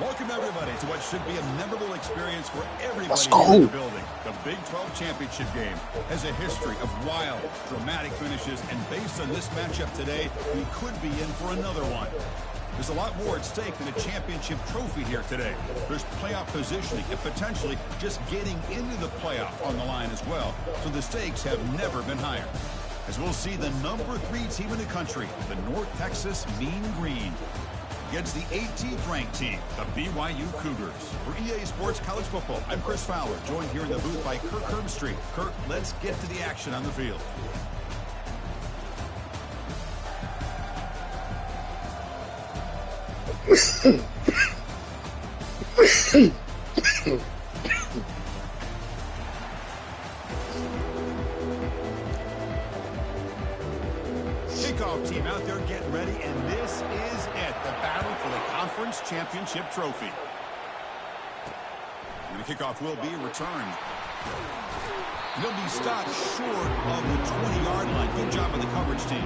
Welcome, everybody, to what should be a memorable experience for everybody Let's here in the go. building. The Big 12 championship game has a history of wild, dramatic finishes, and based on this matchup today, we could be in for another one. There's a lot more at stake than a championship trophy here today. There's playoff positioning and potentially just getting into the playoff on the line as well, so the stakes have never been higher. As we'll see the number 3 team in the country, the North Texas Mean Green, against the 18th ranked team, the BYU Cougars. For EA Sports College Football, I'm Chris Fowler, joined here in the booth by Kirk Herbstreit. Kirk, let's get to the action on the field. Kickoff team out there getting ready, and this is it, the battle for the conference championship trophy. And the kickoff will be returned. He'll be stopped short of the 20-yard line. Good job by the coverage team.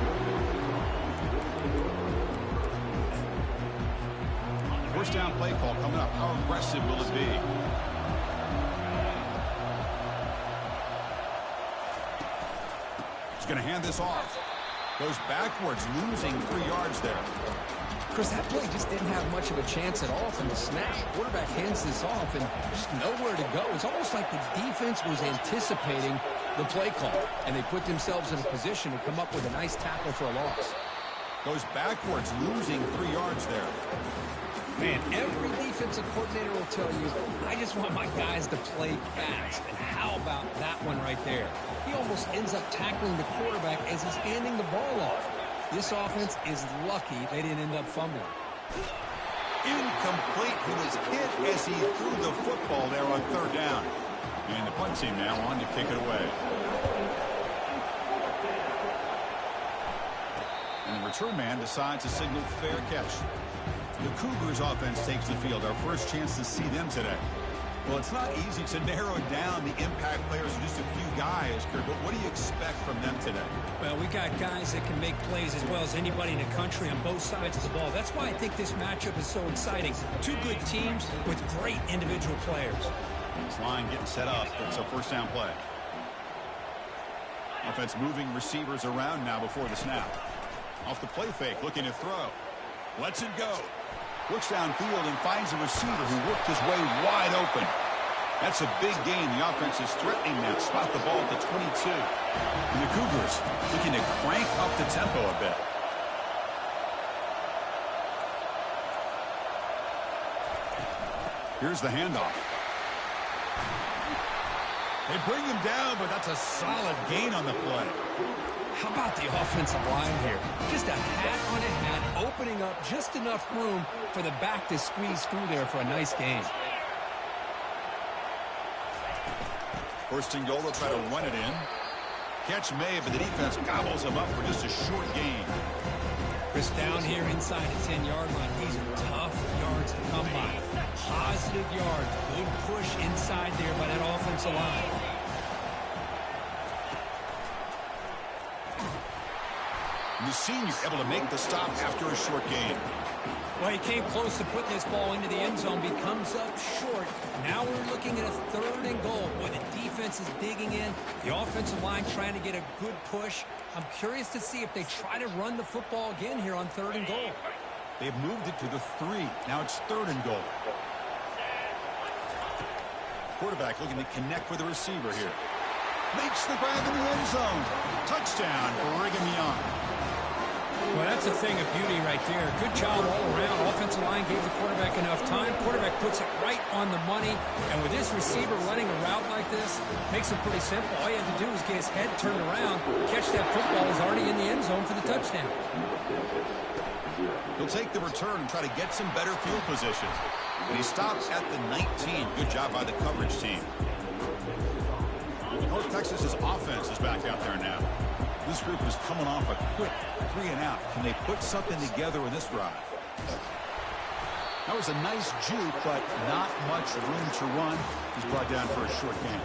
First down play call coming up. How aggressive will it be? He's going to hand this off. Goes backwards, losing 3 yards there. Chris, that play just didn't have much of a chance at all from the snap. Quarterback hands this off and just nowhere to go. It's almost like the defense was anticipating the play call, and they put themselves in a position to come up with a nice tackle for a loss. Goes backwards, losing 3 yards there. Man, every defensive coordinator will tell you, I just want my guys to play fast. And how about that one right there? He almost ends up tackling the quarterback as he's handing the ball off. This offense is lucky they didn't end up fumbling. Incomplete. He was hit as he threw the football there on third down. And the punt team now on to kick it away. And the return man decides to signal fair catch. The Cougars offense takes the field. Our first chance to see them today. Well, it's not easy to narrow down the impact players, just a few guys, Kurt, but what do you expect from them today? Well, we got guys that can make plays as well as anybody in the country on both sides of the ball. That's why I think this matchup is so exciting. Two good teams with great individual players. This line getting set up. It's a first down play. Offense moving receivers around now before the snap. Off the play fake, looking to throw. Lets it go. Looks downfield and finds a receiver who worked his way wide open. That's a big gain. The offense is threatening now. Spot the ball at the 22. And the Cougars looking to crank up the tempo a bit. Here's the handoff. They bring him down, but that's a solid gain on the play. How about the offensive line here? Just a hat on a hat, opening up just enough room for the back to squeeze through there for a nice gain. First and goal, they'll try to run it in. Catch made, but the defense gobbles him up for just a short gain. Chris, down here inside the 10-yard line, these are tough yards to come by. Positive yards, good push inside there by that offensive line. The senior able to make the stop after a short gain. Well, he came close to putting this ball into the end zone, becomes up short. Now we're looking at a third and goal. Boy, the defense is digging in. The offensive line trying to get a good push. I'm curious to see if they try to run the football again here on third and goal. They've moved it to the 3. Now it's third and goal. Quarterback looking to connect with the receiver here. Makes the grab in the end zone. Touchdown, Brigham Young. Well, that's a thing of beauty right there. Good job all around. Offensive line gave the quarterback enough time. Quarterback puts it right on the money. And with this receiver running a route like this, makes it pretty simple. All you have to do is get his head turned around, catch that football. Is already in the end zone for the touchdown. He'll take the return and try to get some better field position. And he stops at the 19. Good job by the coverage team. North Texas's offense is back out there now. This group is coming off a quick 3 and out. Can they put something together in this drive? That was a nice juke, but not much room to run. He's brought down for a short gain.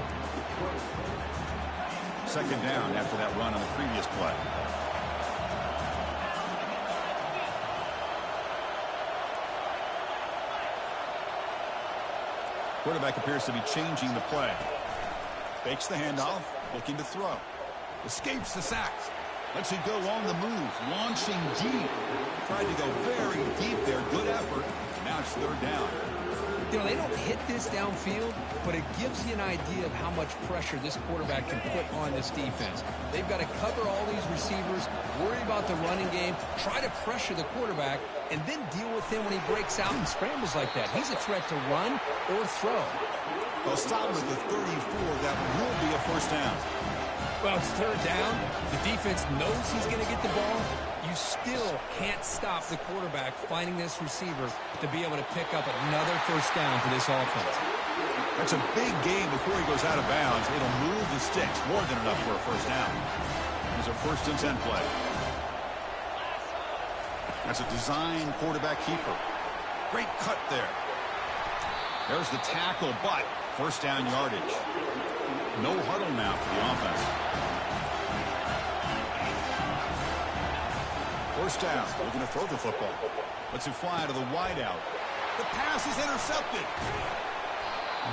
Second down after that run on the previous play. Quarterback appears to be changing the play. Fakes the handoff, looking to throw. Escapes the sack. Lets it go on the move, launching deep. Tried to go very deep there. Good effort. Now it's third down. You know, they don't hit this downfield, but it gives you an idea of how much pressure this quarterback can put on this defense. They've got to cover all these receivers, worry about the running game, try to pressure the quarterback, and then deal with him when he breaks out and scrambles like that. He's a threat to run or throw. They'll stop him at the 34. That will be a first down. Well, it's third down. The defense knows he's going to get the ball. You still can't stop the quarterback finding this receiver to be able to pick up another first down for this offense. That's a big gain before he goes out of bounds. It'll move the sticks more than enough for a first down. There's a 1st and 10 play. That's a design quarterback keeper. Great cut there. There's the tackle, but first down yardage. No huddle now for the offense. First down. We're going to throw the football. Lets it fly to the wideout. The pass is intercepted.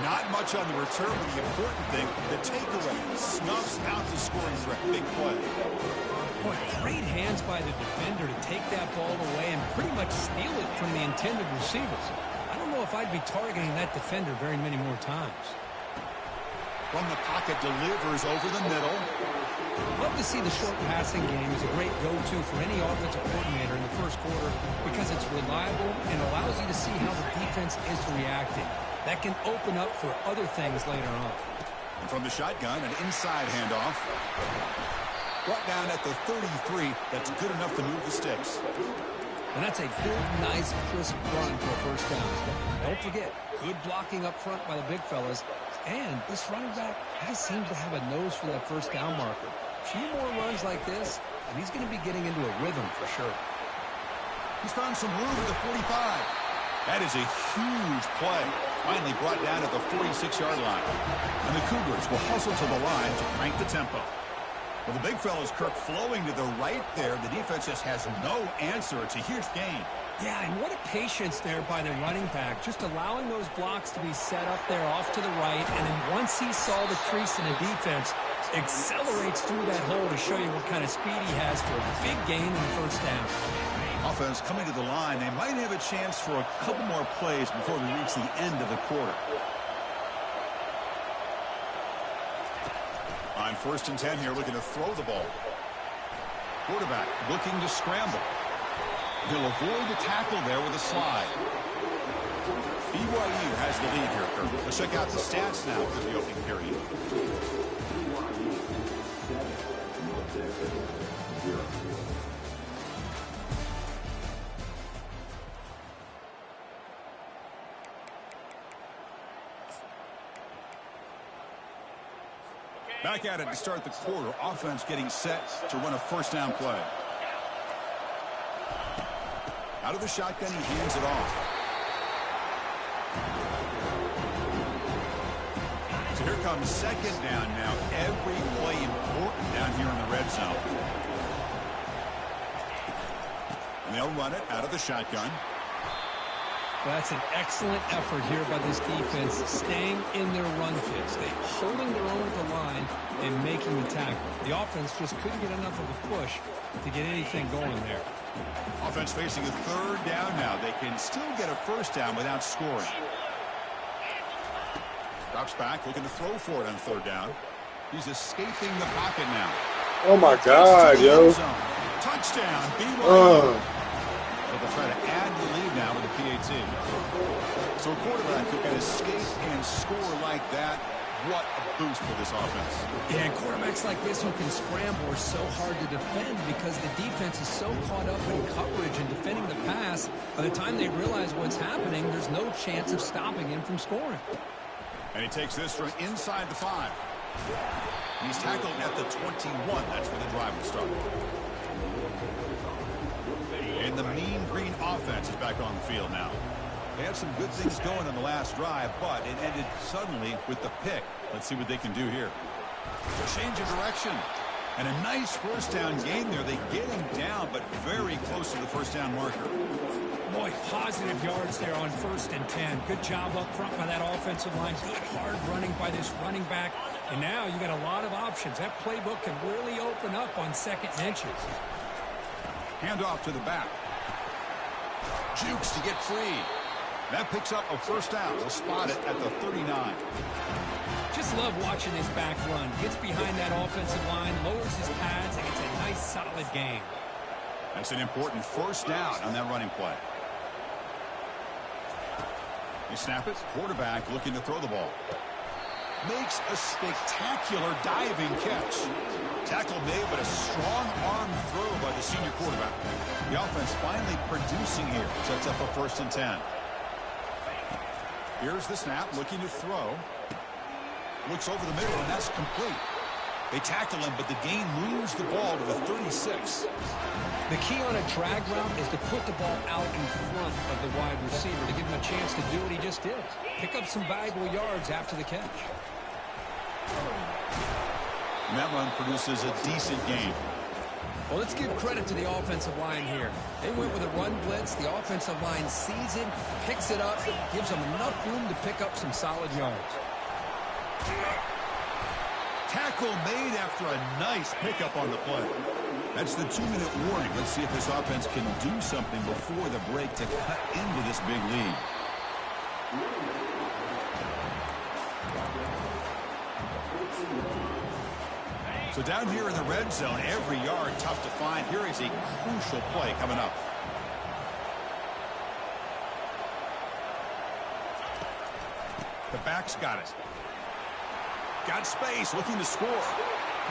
Not much on the return, but the important thing, the takeaway snuffs out the scoring threat. Big play. Boy, great hands by the defender to take that ball away and pretty much steal it from the intended receivers. I don't know if I'd be targeting that defender very many more times. From the pocket, delivers over the middle. Love to see the short passing game as a great go-to for any offensive coordinator in the first quarter because it's reliable and allows you to see how the defense is reacting. That can open up for other things later on. And from the shotgun, an inside handoff. Brought down at the 33. That's good enough to move the sticks. And that's a good, nice, crisp run for a first down. Don't forget, good blocking up front by the big fellas. And this running back, he seems to have a nose for that first down marker. A few more runs like this, and he's going to be getting into a rhythm for sure. He's found some room at the 45. That is a huge play. Finally brought down at the 46-yard line. And the Cougars will hustle to the line to crank the tempo. Well, the big fellas, Kirk, flowing to the right there. The defense just has no answer. It's a huge gain. Yeah, and what a patience there by the running back, just allowing those blocks to be set up there off to the right, and then once he saw the crease in the defense, accelerates through that hole to show you what kind of speed he has for a big gain in the first down. Offense coming to the line. They might have a chance for a couple more plays before we reach the end of the quarter. On 1st and 10 here, looking to throw the ball. Quarterback looking to scramble. He'll avoid the tackle there with a slide. BYU has the lead here, Kirk. Let's check out the stats now for the opening period. Back at it to start the quarter. Offense getting set to run a first down play. Out of the shotgun, he hands it off. So here comes second down now. Every play important down here in the red zone. And they'll run it out of the shotgun. Well, that's an excellent effort here by this defense, staying in their run fits. They're holding their own at the line and making the tackle. The offense just couldn't get enough of a push to get anything going there. Offense facing a third down now. They can still get a first down without scoring. Drops back, looking to throw for it on third down. He's escaping the pocket now. Oh my God, yo. Touchdown, BYU. They'll try to add the lead now with the PAT. So a quarterback who can escape and score like that, what a boost for this offense. Yeah, and quarterbacks like this who can scramble are so hard to defend because the defense is so caught up in coverage and defending the pass. By the time they realize what's happening, there's no chance of stopping him from scoring. And he takes this from inside the 5. He's tackled at the 21. That's where the drive will start. And the mean green offense is back on the field now. They had some good things going on the last drive, but it ended suddenly with the pick. Let's see what they can do here. Change of direction. And a nice first down game there. They get him down, but very close to the first down marker. Boy, positive yards there on 1st and 10. Good job up front by that offensive line. Good hard running by this running back. And now you got a lot of options. That playbook can really open up on 2nd and inches. Hand off to the back. Jukes to get free. That picks up a 1st down. We'll spot it at the 39. Just love watching this back run. Gets behind that offensive line, lowers his pads, and it's a nice, solid game. That's an important 1st down on that running play. You snap it. Quarterback looking to throw the ball. Makes a spectacular diving catch. Tackle made, but a strong arm throw by the senior quarterback. The offense finally producing here. Sets up a 1st and 10. Here's the snap, looking to throw. Looks over the middle, and that's complete. They tackle him, but the gain moves the ball to the 36. The key on a drag route is to put the ball out in front of the wide receiver to give him a chance to do what he just did. Pick up some valuable yards after the catch. And that run produces a decent gain. Well, let's give credit to the offensive line here. They went with a run blitz. The offensive line sees it, picks it up, gives them enough room to pick up some solid yards. Tackle made after a nice pickup on the play. That's the 2-minute warning. Let's see if this offense can do something before the break to cut into this big lead. So down here in the red zone, every yard tough to find. Here is a crucial play coming up. The back's got it. Got space, looking to score.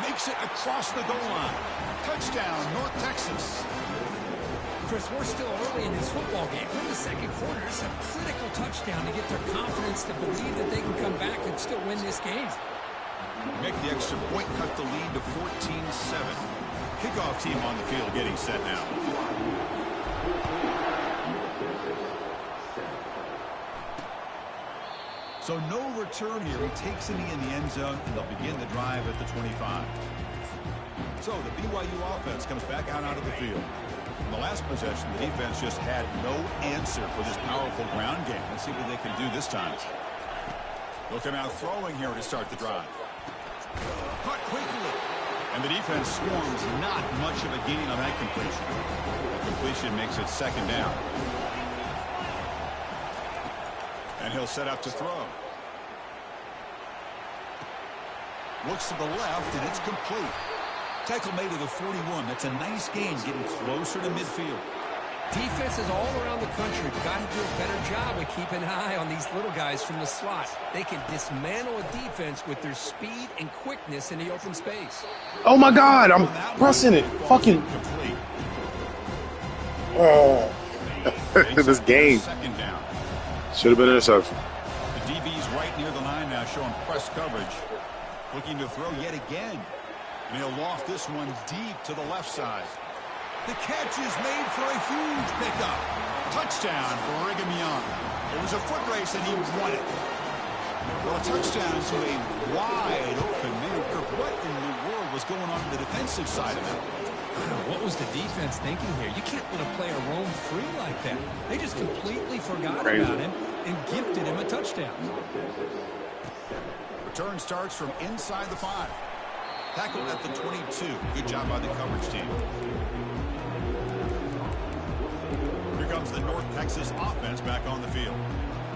Makes it across the goal line. Touchdown, North Texas. Chris, we're still early in this football game. We're in the 2nd quarter. It's a critical touchdown to get their confidence to believe that they can come back and still win this game. Make the extra point, cut the lead to 14-7. Kickoff team on the field getting set now. So no return here. He takes it in the end zone, and they'll begin the drive at the 25. So the BYU offense comes back out onto the field. In the last possession, the defense just had no answer for this powerful ground game. Let's see what they can do this time. They'll come out throwing here to start the drive. Caught quickly. And the defense swarms not much of a gain on that completion. The completion makes it 2nd down. And he'll set up to throw. Looks to the left, and it's complete. Tackle made to the 41. That's a nice gain, getting closer to midfield. Defenses all around the country have got to do a better job of keeping an eye on these little guys from the slot. They can dismantle a defense with their speed and quickness in the open space. Oh my God, I'm pressing it. Fucking. Oh. This game. 2nd down. Should have been interception. The DB's right near the line now, showing press coverage. Looking to throw yet again. And he'll loft this one deep to the left side. The catch is made for a huge pickup. Touchdown for Brigham Young. It was a foot race, and he won it. Well, a touchdown to a wide open man. What in the world was going on the defensive side of it? What was the defense thinking here? You can't let a player roam free like that. They just completely forgot about him and gifted him a touchdown. Return starts from inside the 5. Tackled at the 22. Good job by the coverage team. Here comes the North Texas offense back on the field.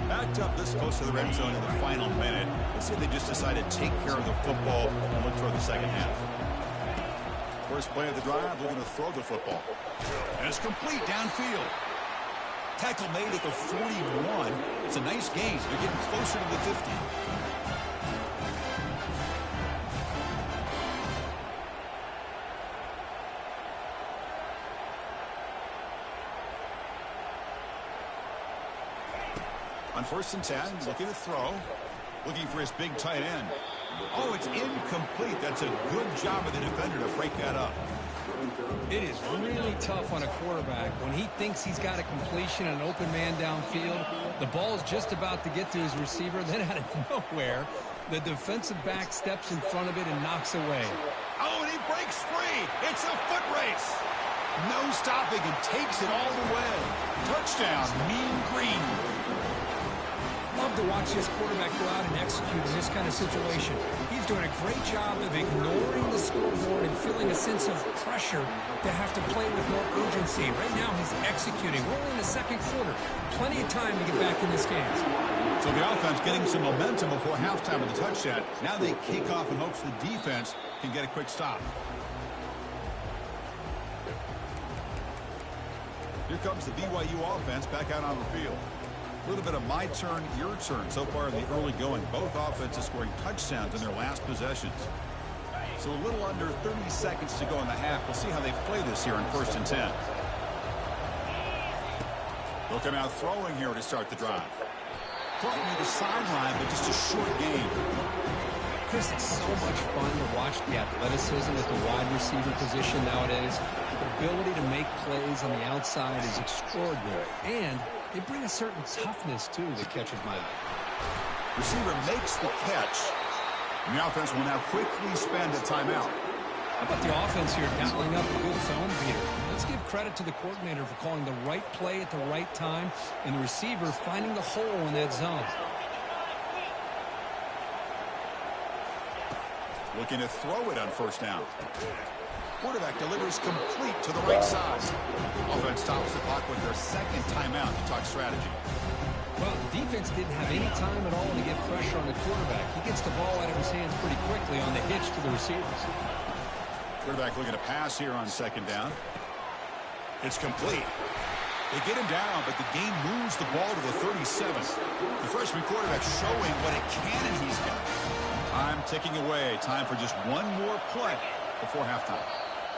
Backed up this close to the red zone in the final minute. Let's see if they just decide to take care of the football and look toward the 2nd half. First play of the drive, looking to throw the football. And it's complete downfield. Tackle made at the 41. It's a nice gain. They're getting closer to the 50. On 1st and 10, looking to throw. Looking for his big tight end. Oh, it's incomplete. That's a good job of the defender to break that up. It is really tough on a quarterback when he thinks he's got a completion and an open man downfield. The ball's just about to get to his receiver. Then out of nowhere, the defensive back steps in front of it and knocks away. Oh, and he breaks free. It's a foot race. No stopping and takes it all the way. Touchdown, Mean Green. Love to watch this quarterback go out and execute in this kind of situation. He's doing a great job of ignoring the scoreboard and feeling a sense of pressure to have to play with more urgency. Right now he's executing. We're only in the second quarter. Plenty of time to get back in this game. So the offense getting some momentum before halftime with the touchdown. Now they kick off in hopes the defense can get a quick stop. Here comes the BYU offense back out on the field. A little bit of my turn, your turn so far in the early going. Both offenses scoring touchdowns in their last possessions. So a little under 30 seconds to go in the half. We'll see how they play this here in 1st and 10. They'll come out throwing here to start the drive. Caught near the sideline, but just a short game. Chris, it's so much fun to watch the athleticism at the wide receiver position nowadays. The ability to make plays on the outside is extraordinary. And they bring a certain toughness, too, that catches my eye. Receiver makes the catch. And the offense will now quickly spend a timeout. How about the offense here dialing up a good zone beater? Let's give credit to the coordinator for calling the right play at the right time and the receiver finding the hole in that zone. Looking to throw it on 1st down. Quarterback delivers complete to the right side. Offense stops the clock with their 2nd timeout to talk strategy. Well, the defense didn't have any time at all to get pressure on the quarterback. He gets the ball out of his hands pretty quickly on the hitch to the receivers. Quarterback looking to pass here on 2nd down. It's complete. They get him down, but the game moves the ball to the 37. The freshman quarterback showing what a cannon he's got. Time ticking away. Time for just one more play before halftime.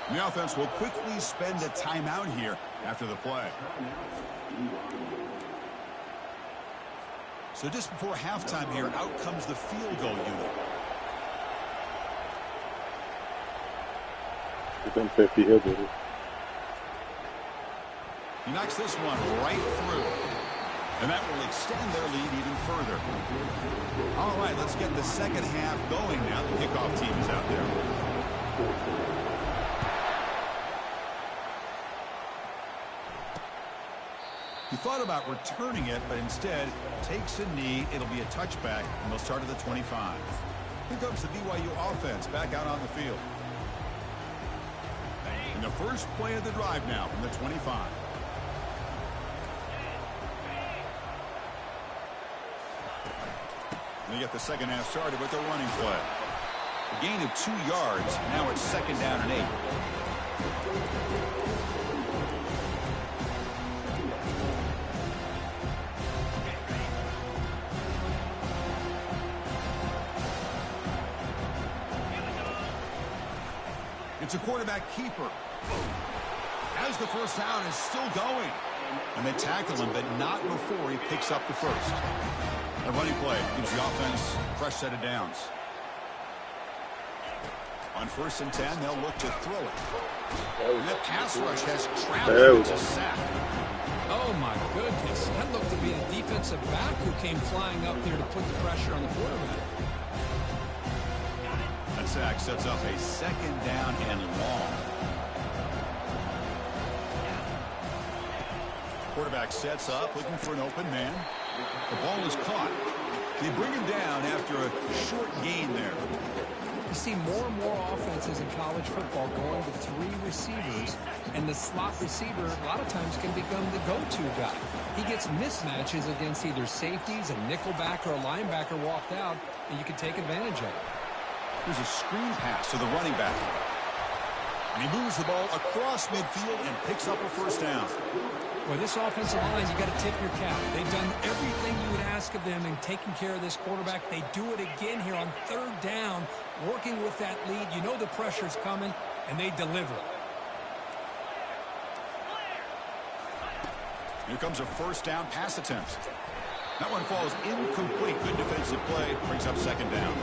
And the offense will quickly spend a timeout here after the play. So just before halftime here, out comes the field goal unit. Within 50, he'll get it. He knocks this one right through. And that will extend their lead even further. All right, let's get the 2nd half going now. The kickoff team is out there. He thought about returning it, but instead takes a knee. It'll be a touchback, and they'll start at the 25. Here comes the BYU offense back out on the field. And the first play of the drive now from the 25. They get the 2nd half started with a running play. A gain of 2 yards. Now it's 2nd down and 8. It's a quarterback keeper. As the 1st down is still going. And they tackle him, but not before he picks up the 1st. A running play gives the offense a fresh set of downs. On 1st and 10, they'll look to throw it. And that pass rush has traveled to sack. Oh, my goodness. That looked to be a defensive back who came flying up there to put the pressure on the quarterback. That sack sets up a 2nd down and long. Quarterback sets up, looking for an open man. The ball is caught. They bring him down after a short gain there. You see more and more offenses in college football going to 3 receivers, and the slot receiver a lot of times can become the go-to guy. He gets mismatches against either safeties, a nickelback, or a linebacker walked out, and you can take advantage of it. Here's a screen pass to the running back. And he moves the ball across midfield and picks up a 1st down. Well, this offensive line, you got to tip your cap. They've done everything you would ask of them in taking care of this quarterback. They do it again here on 3rd down, working with that lead. You know the pressure's coming, and they deliver. Here comes a 1st down pass attempt. That one falls incomplete. Good defensive play. Brings up 2nd down.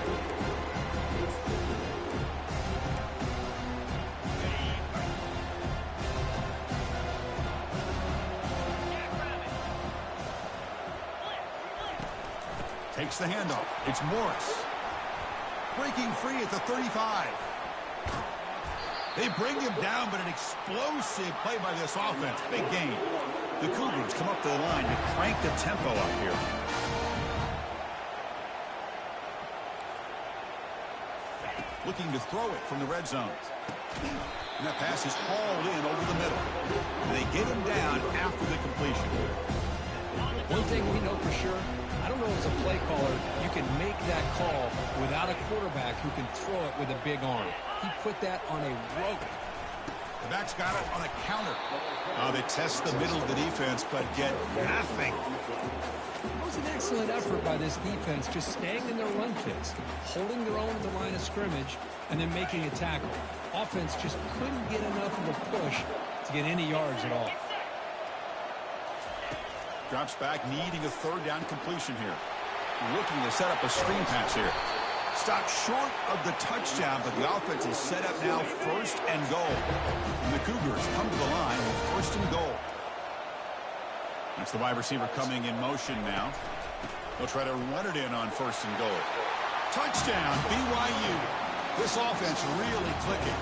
Takes the handoff. It's Morris. Breaking free at the 35. They bring him down, but an explosive play by this offense. Big gain. The Cougars come up to the line to crank the tempo up here. Looking to throw it from the red zone. And that pass is hauled in over the middle. And they get him down after the completion. One thing we know for sure, I don't know as a play caller, you can make that call without a quarterback who can throw it with a big arm. He put that on a rope. The back's got it on a counter. They test the middle of the defense, but get nothing. It was an excellent effort by this defense, just staying in their run fits, holding their own at the line of scrimmage, and then making a tackle. Offense just couldn't get enough of a push to get any yards at all. Drops back, needing a third down completion here. Looking to set up a screen pass here. Stopped short of the touchdown, but the offense is set up now first and goal. And the Cougars come to the line with first and goal. That's the wide receiver coming in motion now. They'll try to run it in on first and goal. Touchdown, BYU. This offense really clicking.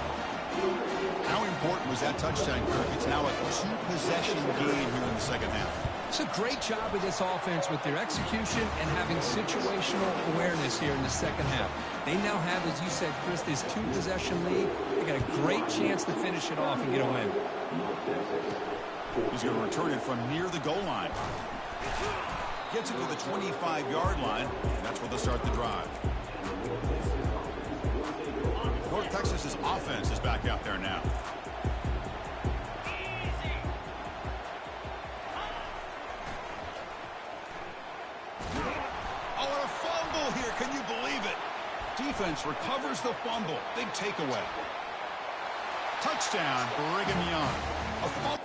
How important was that touchdown, Kirk? It's now a two-possession game here in the second half. It's a great job with this offense with their execution and having situational awareness here in the second half. They now have, as you said, Chris, this two-possession lead. They got a great chance to finish it off and get a win. He's going to return it from near the goal line. Gets it to the 25-yard line, and that's where they'll start the drive. North Texas's offense is back out there now. Oh, and a fumble here. Can you believe it? Defense recovers the fumble. Big takeaway. Touchdown, Brigham Young. A fumble.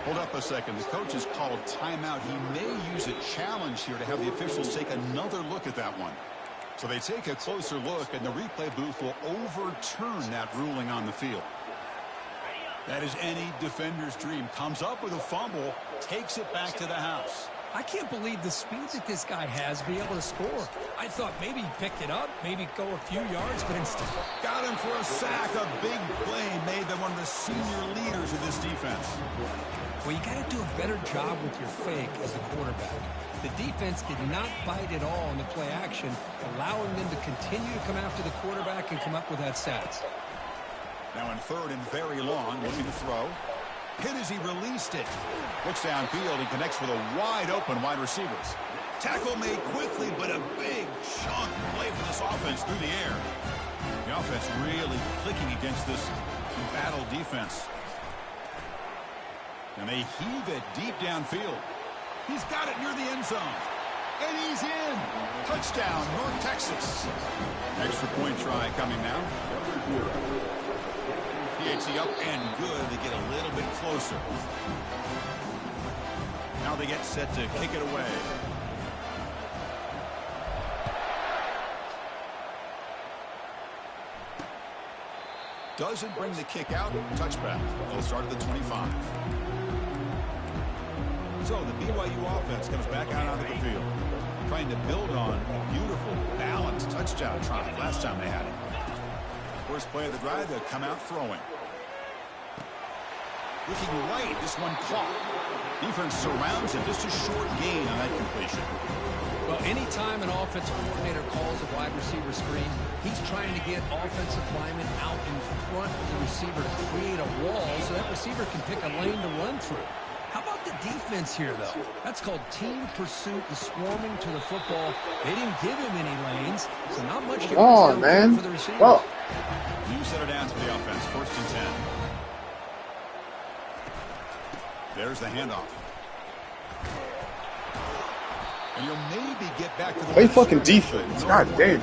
Hold up a second. The coach has called timeout. He may use a challenge here to have the officials take another look at that one. So they take a closer look, and the replay booth will overturn that ruling on the field. That is any defender's dream. Comes up with a fumble, takes it back to the house. I can't believe the speed that this guy has to be able to score. I thought maybe he picked it up, maybe go a few yards, but instead got him for a sack. A big play made by one of the senior leaders of this defense. Well, you got to do a better job with your fake as a quarterback. The defense did not bite at all in the play action, allowing them to continue to come after the quarterback and come up with that sack. Now in third and very long, looking to throw. Hit as he released it. Looks downfield and connects with a wide-open wide receiver. Tackle made quickly, but a big chunk play for this offense through the air. The offense really clicking against this embattled defense. And they heave it deep downfield. He's got it near the end zone. And he's in. Touchdown, North Texas. Extra point try coming now. PHC up and good. They get a little bit closer. Now they get set to kick it away. Doesn't bring the kick out. Touchback. They'll start at the 25. So the BYU offense comes back out onto the field, trying to build on a beautiful, balanced touchdown drive last time they had it. First play of the drive, they'll come out throwing. Looking right, this one caught. Defense surrounds him. Just a short gain on that completion. Well, anytime an offensive coordinator calls a wide receiver screen, he's trying to get offensive linemen out in front of the receiver to create a wall so that receiver can pick a lane to run through. How about the defense here, though? That's called team pursuit and swarming to the football. They didn't give him any lanes, so not much to man. For the receivers. Oh. New set of downs for the offense. First and 10. There's the handoff. And you'll maybe get back to the play fucking defense. God damn.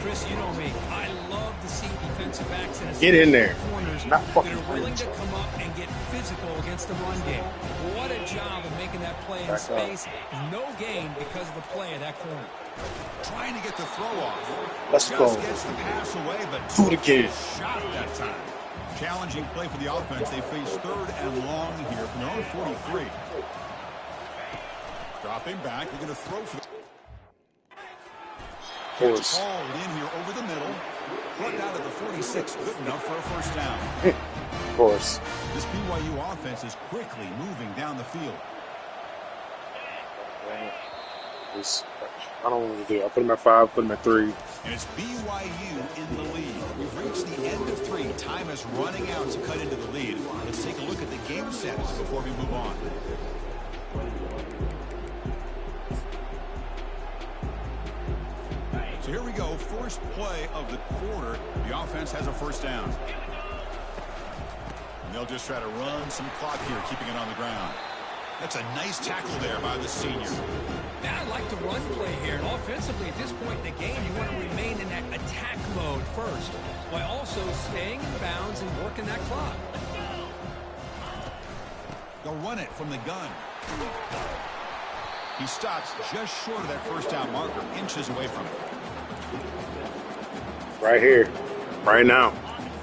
Chris, you know me. I love to see defensive backs in a get in there. Corners not fucking that are willing to come up and get physical against the run game. What a job of making that play in space. No gain because of the play of that corner. Trying to get the throw off. Let's go. Gets the pass away, but do it again. Shot that time. Challenging play for the offense. They face third and long here from their own 43. Dropping back. They're going to throw for the... Of course. Hauled in here over the middle. Plugged out of the 46. Good enough for a first down. Of course. This BYU offense is quickly moving down the field. I don't know what to do. I put him at 5, put him at 3. And it's BYU in the lead. We've reached the end of 3. Time is running out to cut into the lead. Let's take a look at the game sets before we move on. So here we go. First play of the quarter. The offense has a first down. And they'll just try to run some clock here, keeping it on the ground. That's a nice tackle there by the senior. Now I like the run play here. And offensively, at this point in the game, you want to remain in that attack mode first, while also staying in bounds and working that clock. They'll run it from the gun. He stops just short of that first down marker, inches away from it. Right here. Right now.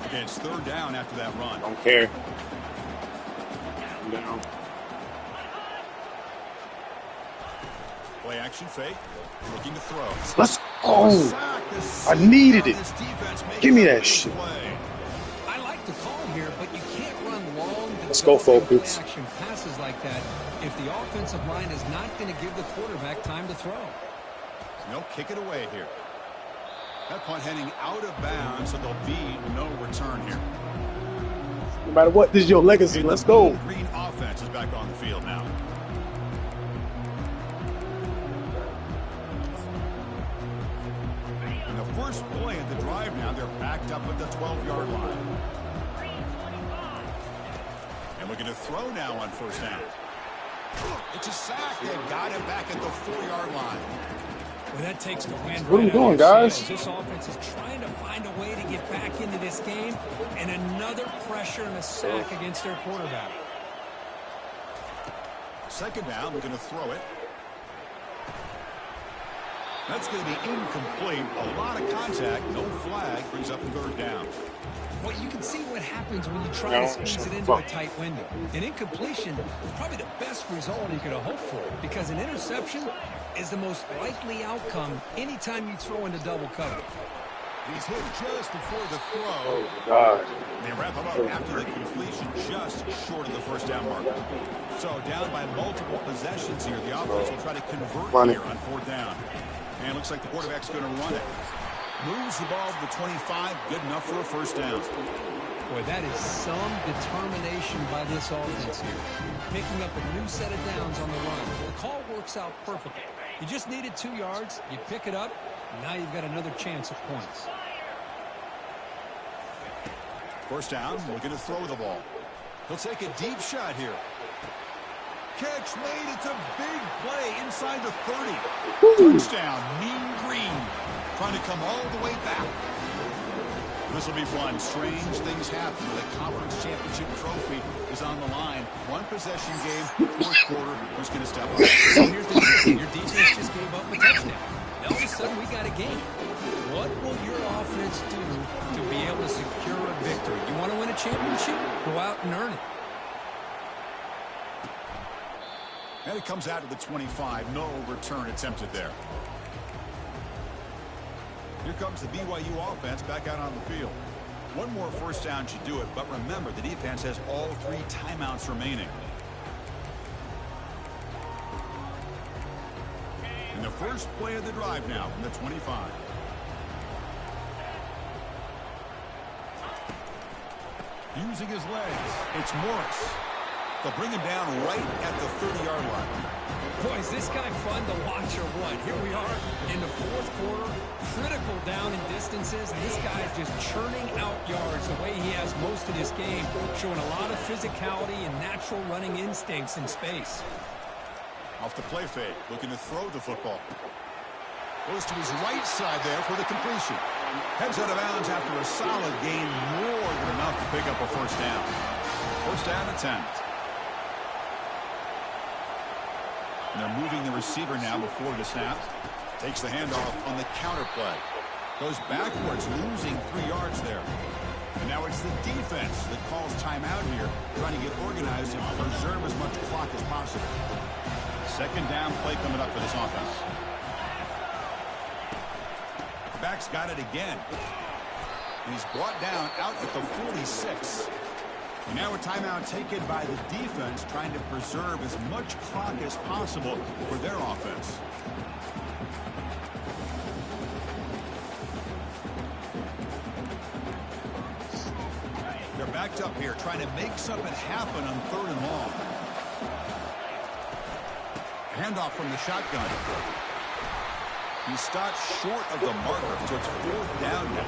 Okay, it's third down after that run. Don't care. Down. Play action fake. Looking to throw. Let's go. I needed it. Give me that shit. I like the call here, but you can't run long. Let's go, focus. Action passes like that if the offensive line is not going to give the quarterback time to throw. They'll kick it away here. That punt heading out of bounds, so there'll be no return here. No matter what, this is your legacy. Let's go. Green offense is back on the field now. And the first play of the drive now, they're backed up at the 12-yard line. And we're going to throw now on first down. It's a sack. They got it back at the 4-yard line. Well, that takes the wind What are we doing, guys? This offense is trying to find a way to get back into this game, and another pressure and a sack against their quarterback. Second down, we're going to throw it. That's going to be incomplete. A lot of contact, no flag, brings up third down. Well, you can see what happens when you try to squeeze it into a tight window. An incompletion is probably the best result you could have hoped for, because an interception is the most likely outcome anytime you throw into double cover. He's hit just before the throw. Oh, God. They wrap him up after the completion, just short of the first down marker. So down by multiple possessions here. The offense will try to convert here on fourth down. And it looks like the quarterback's going to run it. Moves the ball to the 25, good enough for a first down. Boy, that is some determination by this offense here. Picking up a new set of downs on the run. The call works out perfectly. You just needed 2 yards, you pick it up, and now you've got another chance at points. First down, we're going to throw the ball. He'll take a deep shot here. Catch made, it's a big play inside the 30. Touchdown, Mean Green. Trying to come all the way back. This will be fun. Strange things happen when the conference championship trophy is on the line. One possession game, fourth quarter. Who's going to step up? So here's the deal. Your defense just gave up a touchdown. Now all of a sudden we got a game. What will your offense do to be able to secure a victory? You want to win a championship? Go out and earn it. And it comes out of the 25. No return attempted there. Here comes the BYU offense back out on the field. One more first down should do it, but remember, the defense has all 3 timeouts remaining. And the first play of the drive now from the 25. Using his legs, it's Morris. They'll bring him down right at the 30-yard line. Boy, is this guy fun to watch or what? Here we are in the fourth quarter, critical down in distances, and this guy is just churning out yards the way he has most of this game, showing a lot of physicality and natural running instincts in space. Off the play fake, looking to throw the football. Goes to his right side there for the completion. Heads out of bounds after a solid gain, more than enough to pick up a first down. First down and 10. And they're moving the receiver now before the snap. Takes the handoff on the counter play. Goes backwards, losing 3 yards there. And now it's the defense that calls timeout here, trying to get organized and preserve as much clock as possible. Second down play coming up for this offense. Back's got it again. And he's brought down out at the 46. And now a timeout taken by the defense, trying to preserve as much clock as possible for their offense. They're backed up here, trying to make something happen on 3rd and long. Handoff from the shotgun. He stopped short of the marker, so it's 4th down now.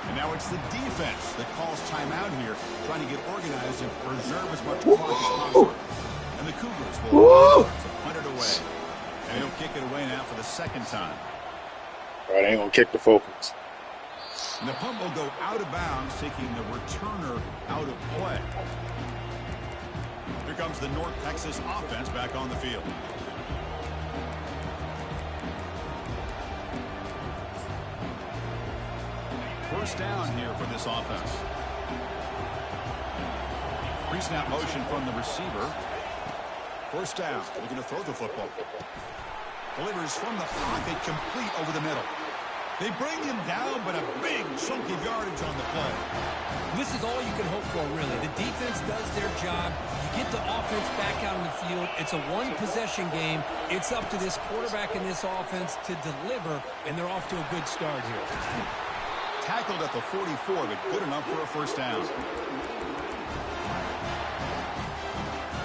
And now it's the defense that calls timeout here, trying to get organized and preserve as much clock as possible. And the Cougars will punt it away. And he'll kick it away now for the 2nd time. All right, I ain't going to kick the focus. And the punt will go out of bounds, taking the returner out of play. Here comes the North Texas offense back on the field. First down here for this offense. Pre-snap motion from the receiver. First down, looking to throw the football. Delivers from the pocket, complete over the middle. They bring him down, but a big chunk of yardage on the play. This is all you can hope for, really. The defense does their job. You get the offense back out on the field. It's a one-possession game. It's up to this quarterback and this offense to deliver, and they're off to a good start here. Tackled at the 44, but good enough for a first down.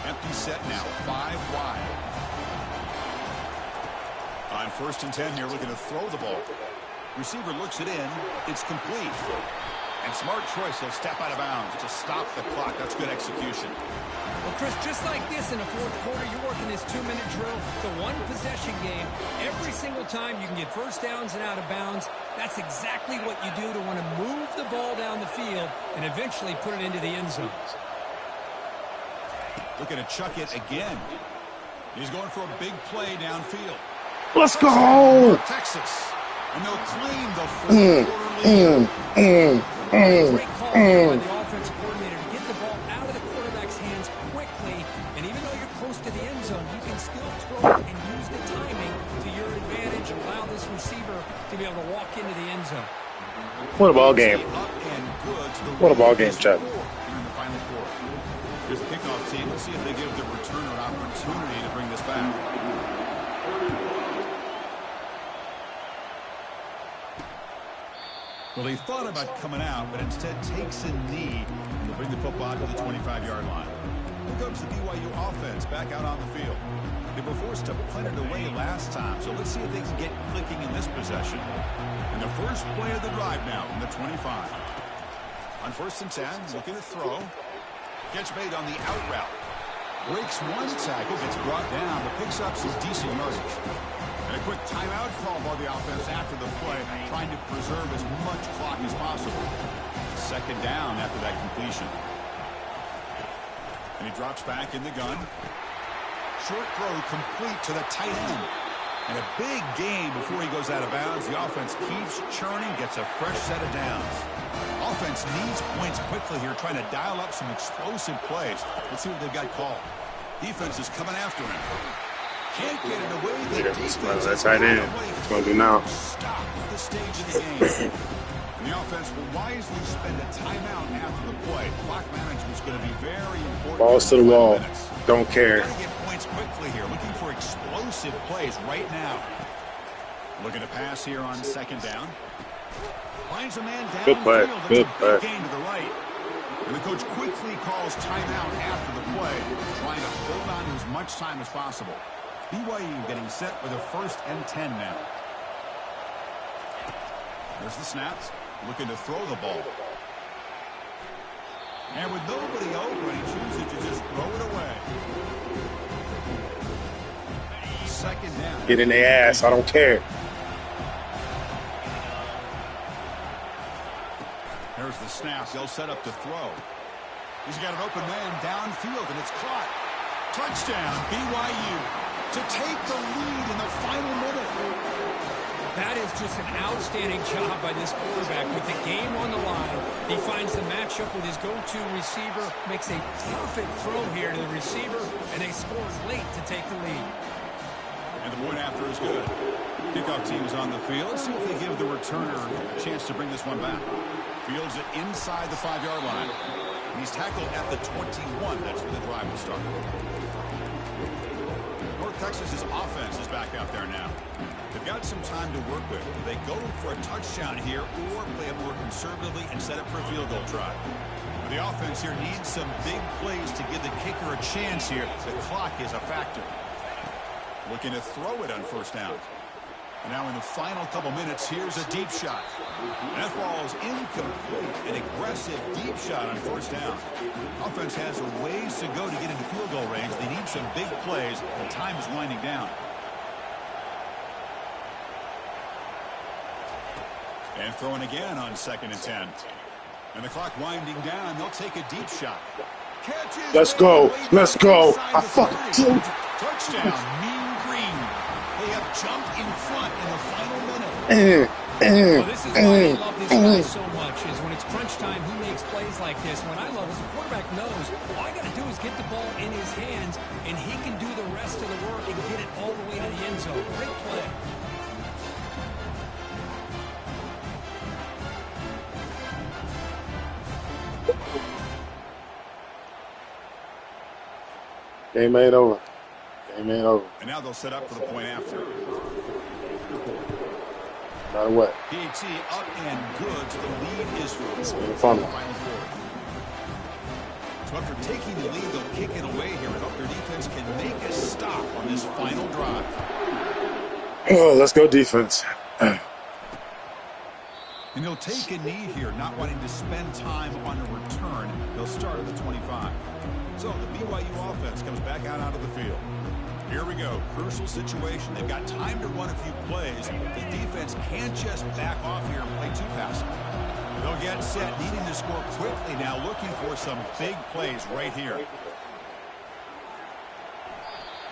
Empty set now, 5 wide. On 1st and 10 here, looking to throw the ball. Receiver looks it in. It's complete. And smart choice, he'll step out of bounds to stop the clock. That's good execution. Well, Chris, just like this in the 4th quarter, you're working this 2-minute drill. It's a one-possession game. Every single time you can get first downs and out of bounds. That's exactly what you do to want to move the ball down the field and eventually put it into the end zone. Looking to chuck it again. He's going for a big play downfield. Let's go! Texas. And they'll claim the 4th quarter lead. Great call by the offensive coordinator to get the ball out of the quarterback's hands quickly. And even though you're close to the end zone, you can still throw it and use the timing to your advantage and allow this receiver to be able to walk into the end zone. What a ball game. What a ball game, Chad. Here's the kickoff team. Let's see if they give the returner an opportunity to bring this back. Well, he thought about coming out, but instead takes a knee to bring the football to the 25-yard line. Here comes the BYU offense back out on the field. They were forced to punt it away last time, so let's see if they can get clicking in this possession. And the first play of the drive now from the 25. On 1st and 10, looking to throw. Catch made on the out route. Breaks one tackle, gets brought down, but picks up some decent yardage. And a quick timeout call by the offense after the play, trying to preserve as much clock as possible. 2nd down after that completion. And he drops back in the gun. Short throw complete to the tight end. And a big gain before he goes out of bounds. The offense keeps churning, gets a fresh set of downs. Offense needs points quickly here, trying to dial up some explosive plays. Let's see what they've got called. Defense is coming after him. Can't get it away. That's tight end. What's going to do now? Stop at the stage of the game. And the offense will wisely spend a timeout after the play. Clock management is going to be very important. Balls to the wall. Don't care. Got to get points quickly here. Looking for explosive plays right now. Looking to pass here on 2nd down. Finds a man down. Good play. Good play. Gain to the right. And the coach quickly calls timeout after the play, trying to hold on to as much time as possible. BYU getting set with a 1st and 10 now. There's the snaps. Looking to throw the ball. And with nobody open, he chooses to just throw it away. 2nd down. Get in their ass. I don't care. There's the snap. They'll set up to throw. He's got an open man downfield, and it's caught. Touchdown, BYU, to take the lead in the final minute. That is just an outstanding job by this quarterback. With the game on the line, he finds the matchup with his go-to receiver, makes a perfect throw here to the receiver, and they score late to take the lead. And the point after is good. Kickoff team's on the field. See if they give the returner a chance to bring this one back. Fields it inside the 5-yard line. And he's tackled at the 21. That's where the drive will start. North Texas's offense is back out there now. They've got some time to work with. Do they go for a touchdown here or play it more conservatively and set up for a field goal try? The offense here needs some big plays to give the kicker a chance here. The clock is a factor. Looking to throw it on first down. And now in the final couple minutes, here's a deep shot. And that ball is incomplete. An aggressive deep shot on first down. Offense has a ways to go to get into field goal range. They need some big plays. The time is winding down. And throwing again on 2nd and 10. And the clock winding down. They'll take a deep shot. Catches. Let's go. Let's go. I fucking told you. Touchdown, Mean Green. They have jumped in front in the final minute. Well, this is why I love this guy so much, is when it's crunch time, he makes plays like this. What I love is the quarterback knows all I got to do is get the ball in his hands, and he can do the rest of the work and get it all the way to the end zone. Great play. Game ain't over. Game ain't over. And now they'll set up for the point after. No matter what. PAT up and good, so the lead is for It's the fun. final quarter. So after taking the lead, they'll kick it away here and hope their defense can make a stop on this final drive. Oh, let's go defense. And they'll take a knee here, not wanting to spend time on a return. They'll start at the 25. So the BYU offense comes back out onto the field. Here we go. Crucial situation. They've got time to run a few plays. The defense can't just back off here and play too passive. They'll get set, needing to score quickly now, looking for some big plays right here.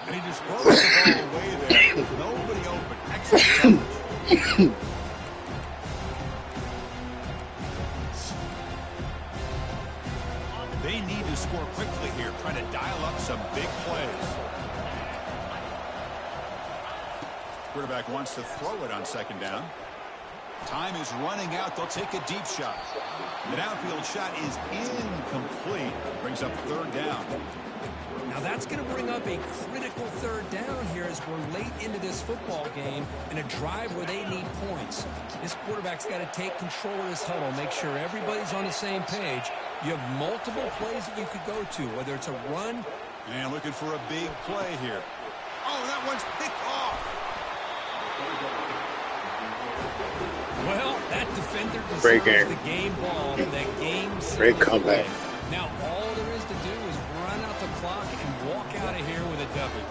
And he just throws the ball away there. Nobody open. Excellent coverage. They need to score quickly here, trying to dial up some big plays. Quarterback wants to throw it on 2nd down. Time is running out. They'll take a deep shot. The downfield shot is incomplete. Brings up 3rd down. Now that's going to bring up a critical 3rd down here as we're late into this football game in a drive where they need points. This quarterback's got to take control of this huddle, make sure everybody's on the same page. You have multiple plays that you could go to, whether it's a run. And looking for a big play here. Oh, that one's picked off. Well, that defender Great deserves game. the game ball for that game. Great comeback. Now all there is to do is run out the clock and walk out of here with a W.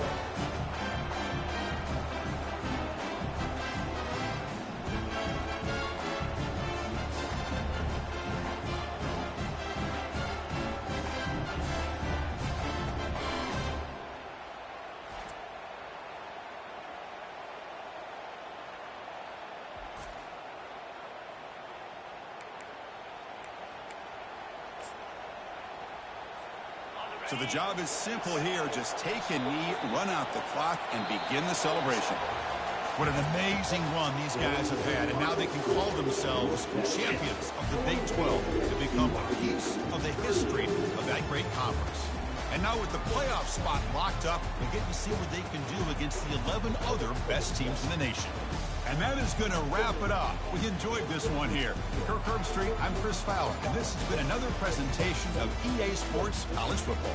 So the job is simple here. Just take a knee, run out the clock, and begin the celebration. What an amazing run these guys have had, and now they can call themselves champions of the Big 12 to become a piece of the history of that great conference. And now with the playoff spot locked up, they get to see what they can do against the 11 other best teams in the nation. And that is going to wrap it up. We enjoyed this one here. Kirk Herbstreit, I'm Chris Fowler, and this has been another presentation of EA Sports College Football.